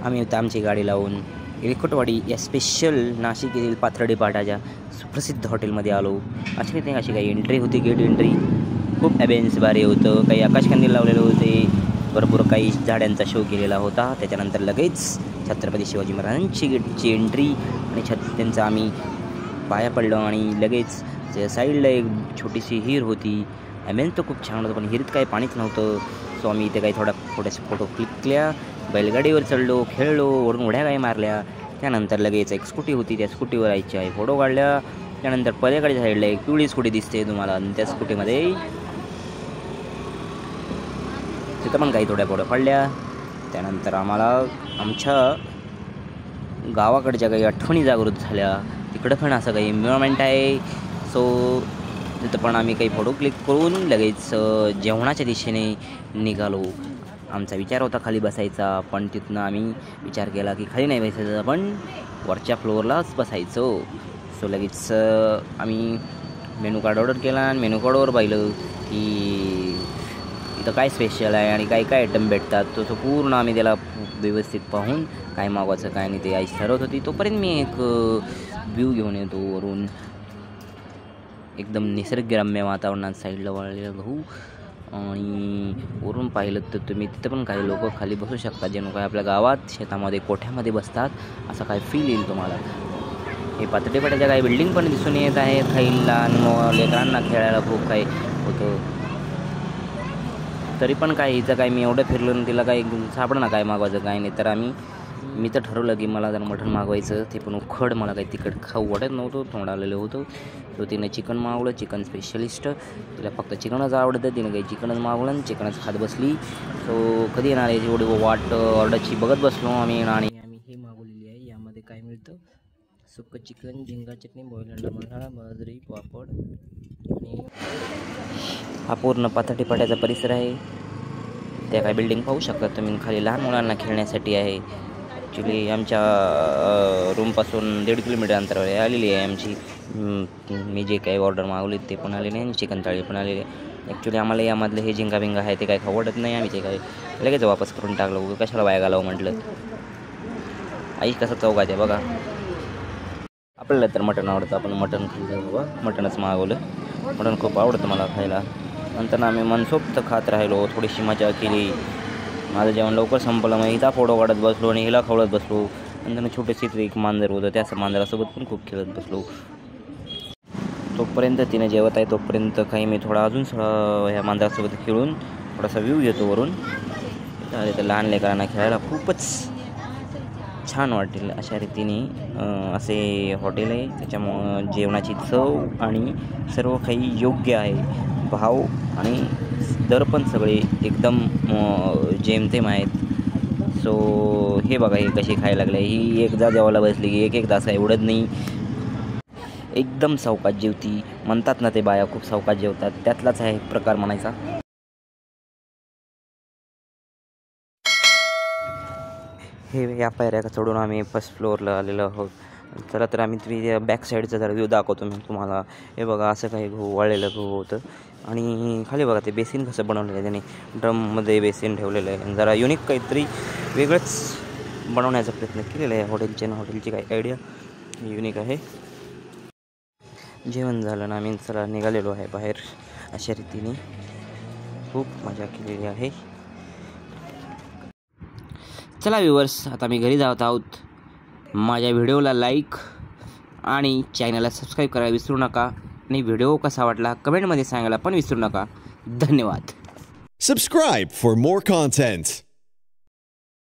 आम्ही होतो आमची गाडी लावून एलकोटवाडी या स्पेशल नाशिक येथील पाथर्डी पाटाच्या सुप्रसिद्ध हॉटेलमध्ये आलो. अशी काही एंट्री होती, गेट एंट्री खूप ॲबेन्स भारी होतं. काही आकाशकंदील लावलेले होते, भरपूर काही झाडांचा शो केलेला होता. त्याच्यानंतर लगेच छत्रपती शिवाजी महाराजांची गेटची एंट्री आणि त्यांचा आम्ही पाया पडलो आणि लगेच त्या साईडला एक छोटीशी हिर होती. ॲबेन्स तर खूप छान होतं, पण हिरीत काही पाणीच नव्हतं. सो आम्ही इथे काही थोड्याशा फोटो क्लिक केल्या, बैलगाडीवर चढलो, खेळलो, वरून उड्या काही मारल्या. त्यानंतर लगेच एक स्कूटी होती, त्या स्कूटीवर यायची आहे फोटो काढल्या. त्यानंतर पलीकडच्या साईडला एक पिवळी स्कूटी दिसते तुम्हाला, आणि त्या स्कूटीमध्ये तिथं पण काही थोड्या फोटो काढल्या. त्यानंतर आम्हाला आमच्या गावाकडच्या काही आठवणी जागृत झाल्या. तिकडं पण असं काही एन्व्हायरमेंट आहे. सो तिथं पण आम्ही काही फोटो क्लिक करून लगेच जेवणाच्या दिशेने निघालो. आमचा विचार होता खाली बसायचा, पण तिथनं आम्ही विचार केला की खाली नाही बसायचं, पण वरच्या फ्लोअरलाच बसायचं. सो लगेच आम्ही मेनू कार्ड ऑर्डर केला आणि मेनू कार्डवर पाहिलं की इथं काय स्पेशल आहे आणि काय काय आयटम भेटतात. तो पूर्ण आम्ही त्याला व्यवस्थित पाहून काय मागवायचं काय नाही ते आई ठरवत होती. तोपर्यंत मी एक व्ह्यू घेऊन येतो वरून, एकदम निसर्गरम्य वातावरणात साईडला वाळलेला गहू, आणि वरून पाहिलं तर तुम्ही तिथं पण काही लोक खाली बसू शकतात, जणू काय आपल्या गावात शेतामध्ये कोठ्यामध्ये बसतात असा काय फील येईल तुम्हाला. हे पाथर्डी पाट्याच्या काही बिल्डिंग पण दिसून येत आहेत. काही लहान लेकरांना खेळायला खूप काही होतं. तरी पण काय इथं काय मी एवढं फिरलो आणि तिला काही सापडं ना काय मागवायचं काय नाही. तर मी तर ठरवलं की मला जर मटण मागवायचं, ते पण उखड. मला काही तिखट खाऊ वाटत नव्हतं, तोंड आलेलं होतं. तो तिनं चिकन मागवलं, चिकन स्पेशलिस्ट. तिला फक्त चिकनच आवडतं, तिनं काही चिकनच मागवलं आणि चिकनच खात बसली. सो कधी येणार आहे एवढी वाट ऑर्डरची बघत बसलो आम्ही. आणि आम्ही हे मागवलेली आहे. यामध्ये काय मिळतं, सुक्कं चिकन, झिंगा चटणी, बॉईल अंडा मसाला, बाजरी, पापड. आणि हा पूर्ण पाथर्डी पाट्याचा परिसर आहे. त्या काय बिल्डिंग पाहू शकता तुम्ही. खाली लहान मुलांना खेळण्यासाठी आहे. ॲक्च्युली आमच्या रूमपासून 1.5 किलोमीटर अंतरावर आलेली आहे आमची. मी जे काही ऑर्डर मागवली ते पण आलेले आणि चिकन थाळी पण आलेली आहे. ॲक्च्युली आम्हाला यामधलं हे झिंगा बिंगा आहे ते काही खाऊ वाटत नाही. आम्ही ते काही लगेच वापस करून टाकलं, कशाला वाया घालावं म्हटलं. आई कसं चौकात आहे बघा. आपल्याला तर मटण आवडतं, आपण मटण खाल्लं बाबा, मटणच मागवलं. मटण खूप आवडतं मला खायला. नंतर आम्ही मनसोक्त खात राहिलो, थोडीशी मजा केली. माझं जेवण लवकर संपलं, मग हिचा फोटो काढत बसलो आणि हिला खवळत बसलो. नंतर छोटेसे एक मांजर होतं, त्या मांजरासोबत पण खूप खेळत बसलो. तोपर्यंत तिने जेवत आहे तोपर्यंत काही मी थोडा अजून ह्या मांजरासोबत खेळून थोडासा व्ह्यू घेतो वरून. तर लहान लेकरांना खेळायला खूपच छान वाटेल अशा रीतीने असे हॉटेल आहे. त्याच्यामुळं जेवणाची चव आणि सर्व काही योग्य आहे. भाव आणि दर पण सगळे एकदम जेमतेम आहेत. सो हे बघा, हे कशी खायला लागले. ही एकदा जेवायला बसली की एक तास काही उडत नाही, एकदम सावकाश जेवती. म्हणतात ना ते बाया खूप सावकाश जेवतात, त्यातलाच आहे एक प्रकार म्हणायचा. हे या पायऱ्या चढून आम्ही फर्स्ट फ्लोअरला आलेलो आहोत. चला तर आम्ही तुम्ही बॅक साईडचा जरा व्ह्यू दाखवतो मी तुम्हाला. हे बघा, असं काही गहू वाळलेलं गहू होतं. आणि खाली बघा ते बेसिन कसं बनवलेलं आहे त्याने, ड्रममध्ये बेसिन ठेवलेलं आहे. जरा युनिक काहीतरी वेगळंच बनवण्याचा प्रयत्न केलेला आहे हॉटेलची काही आयडिया युनिक आहे. जेवण झालं ना आम्ही चला निघालेलो आहे बाहेर. अशा रीतीने खूप मजा केलेली आहे. चला व्ह्यूअर्स, आता मी घरी जात आहोत. माझ्या व्हिडिओला लाईक आणि चॅनलला सबस्क्राईब करायला विसरू नका. आणि व्हिडिओ कसा वाटला कमेंटमध्ये सांगायला पण विसरू नका. धन्यवाद. Subscribe for more content.